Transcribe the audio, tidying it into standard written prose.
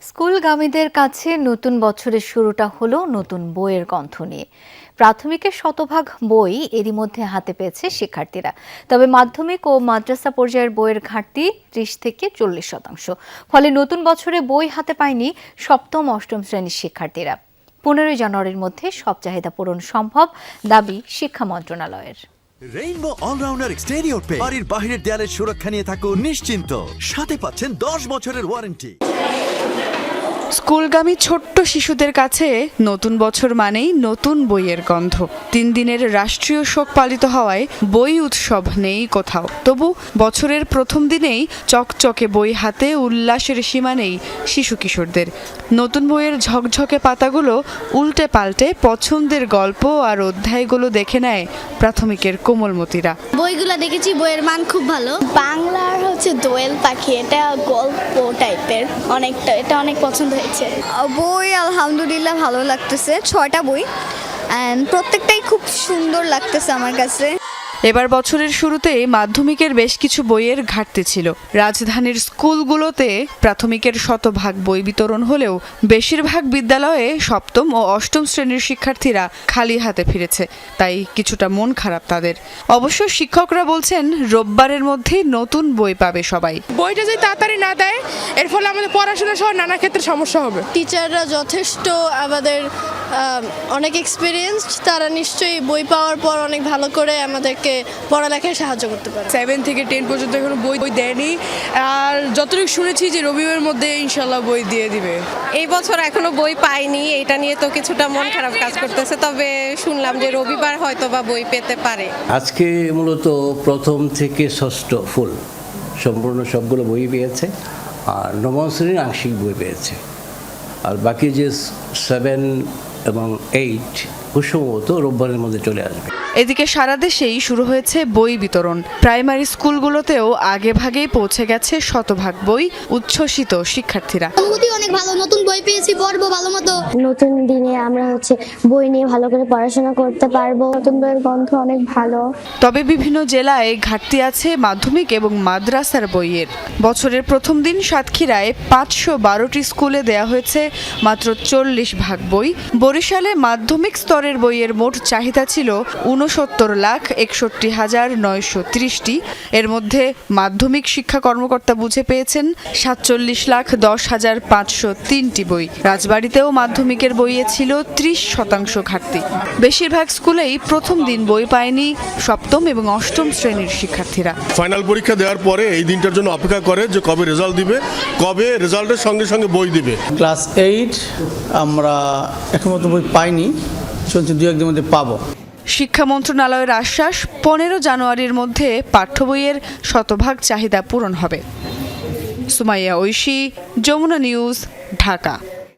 স্কুলগামীদের কাছে নতুন বছরের শুরুটা হলো নতুন বইয়ের গন্ধ নিয়ে। প্রাথমিকের শতভাগ বই এরই মধ্যে হাতে পেয়েছে শিক্ষার্থীরা। তবে মাধ্যমিক ও মাদ্রাসা পর্যায়ের বইয়ের ঘাটতি ৩০ থেকে ৪০%। ফলে নতুন বছরে বই হাতে পায়নি সপ্তম অষ্টম শ্রেণীর শিক্ষার্থীরা। ১৫ জানুয়ারির মধ্যে সব চাহিদা পূরণ সম্ভব, দাবি শিক্ষা মন্ত্রণালয়ের। রেইনবো অলরাউন্ডার এক্সটেরিয়র পে বাড়ির বাহিরের দেয়ালের সুরক্ষা নিয়ে থাকুন নিশ্চিন্ত, সাথে পাচ্ছেন 10 বছরের ওয়ারেন্টি। স্কুলগামী ছোট্ট শিশুদের কাছে নতুন বছর মানেই নতুন বইয়ের গন্ধ। ৩ দিনের রাষ্ট্রীয় শোক পালিত হওয়ায় বই উৎসব নেই কোথাও। তবু বছরের প্রথম দিনেই চকচকে বই হাতে উল্লাসের সীমা নেই শিশু কিশোরদের। নতুন বইয়ের ঝকঝকে পাতাগুলো উল্টে পাল্টে পছন্দের গল্প আর অধ্যায়গুলো দেখে নেয় প্রাথমিকের কোমলমতিরা। বইগুলো দেখেছি, বইয়ের মান খুব ভালো। বাংলার দোয়েল পাখি, এটা গল্প টাইপের, এটা অনেক পছন্দ হয়েছে। বই আলহামদুলিল্লাহ ভালো লাগতেছে, 6টা বই অ্যান্ড প্রত্যেকটাই খুব সুন্দর লাগতেছে আমার কাছে। এবার বছরের শুরুতে মাধ্যমিকের বেশ কিছু বইয়ের ঘাটতি ছিল। রাজধানীর স্কুলগুলোতে প্রাথমিকের শতভাগ বই বিতরণ হলেও বেশিরভাগ বিদ্যালয়ে সপ্তম ও অষ্টম শ্রেণীর শিক্ষার্থীরা খালি হাতে ফিরেছে, তাই কিছুটা মন খারাপ তাদের। অবশ্য শিক্ষকরা বলছেন রোববারের মধ্যেই নতুন বই পাবে সবাই। বইটা যদি তাড়াতাড়ি না দেয়, এর ফলে আমাদের পড়াশোনা সহ নানা ক্ষেত্রে সমস্যা হবে। টিচাররা যথেষ্ট আমাদের অনেক এক্সপিরিয়েন্সড, তারা নিশ্চয়ই বই পাওয়ার পর অনেক ভালো করে আমাদেরকে পড়ালেখায় সাহায্য করতে পারে। 7 থেকে 10 পর্যন্ত এখনো বই দেয়নি, আর যতটুকু শুনেছি যে রবিবারের মধ্যে ইনশাল্লাহ বই দিয়ে দিবে। এই বছর এখনো বই পাইনি, এটা নিয়ে তো কিছুটা মন খারাপ কাজ করতেছে। তবে শুনলাম যে রবিবার হয়তো বা বই পেতে পারে। আজকে মূলত প্রথম থেকে ষষ্ঠ ফুল সম্পূর্ণ সবগুলো বই পেয়েছে, আর নবম শ্রেণীর আংশিক বই পেয়েছে, আর বাকি যে 7 এবং 8 খুব সম্ভবত রোববারের মধ্যে চলে আসবে। এদিকে সারা দেশেই শুরু হয়েছে বই বিতরণ। প্রাইমারি স্কুলগুলোতেও আগে ভাগেই পৌঁছে গেছে শতভাগ বই। উচ্ছ্বসিত শিক্ষার্থীরা। অনুভূতি অনেক ভালো, নতুন বই পেয়েছি, পড়বো ভালো মতো। নতুন দিনে আমরা বই নিয়ে ভালো করে পড়াশোনা করতে পারবো। নতুন বইয়ের গন্ধ অনেক ভালো। তবে বিভিন্ন জেলায় ঘাটতি আছে মাধ্যমিক এবং মাদ্রাসার বইয়ের। বছরের প্রথম দিন সাতক্ষীরায় 512টি স্কুলে দেয়া হয়েছে মাত্র 40 ভাগ বই। বরিশালে মাধ্যমিক স্তরের বইয়ের মোট চাহিদা ছিল 69,61,930টি। এর মধ্যে মাধ্যমিক শিক্ষা কর্মকর্তা বুঝে পেয়েছেন 47,10,503টি বই। রাজবাড়ীতেও মাধ্যমিকের বইয়ে ছিল 30% ঘাটতি। বেশিরভাগ স্কুলেই প্রথম দিন বই পায়নি সপ্তম এবং অষ্টম শ্রেণীর শিক্ষার্থীরা। ফাইনাল পরীক্ষা দেওয়ার পরে এই দিনটার জন্য অপেক্ষা করে যে কবে রেজাল্ট দিবে, কবে রেজাল্টের সঙ্গে সঙ্গে বই দিবে। ক্লাস 8 আমরা এখন বই পাইনি, চলছে 2-1 দিনের মধ্যে পাবো। শিক্ষা মন্ত্রণালয়ের আশ্বাস, 15 জানুয়ারির মধ্যে পাঠ্য বইয়ের শতভাগ চাহিদা পূরণ হবে। সুমাইয়া ঐশী, যমুনা নিউজ, ঢাকা।